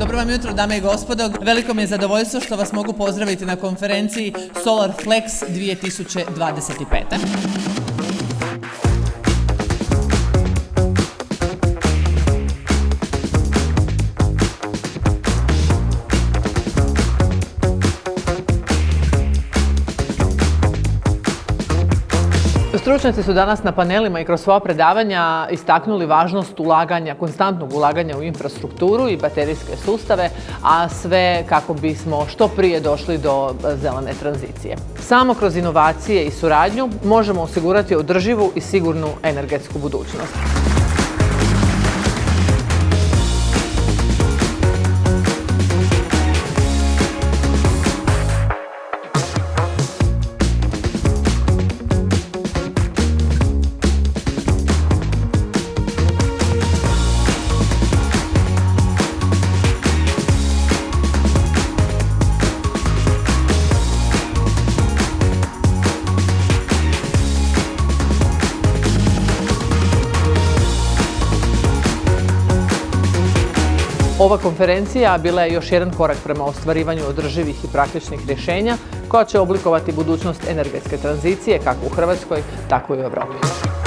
Dobro vam jutro, dame i gospodo. Veliko mi je zadovoljstvo što vas mogu pozdraviti na konferenciji Solar Flex 2025. Stručnjaci su danas na panelima i kroz svoja predavanja istaknuli važnost ulaganja, konstantnog ulaganja u infrastrukturu i baterijske sustave, a sve kako bismo što prije došli do zelene tranzicije. Samo kroz inovacije i suradnju možemo osigurati održivu i sigurnu energetsku budućnost. Ova konferencija bila je još jedan korak prema ostvarivanju održivih i praktičnih rješenja koja će oblikovati budućnost energetske tranzicije kako u Hrvatskoj, tako i u Europi.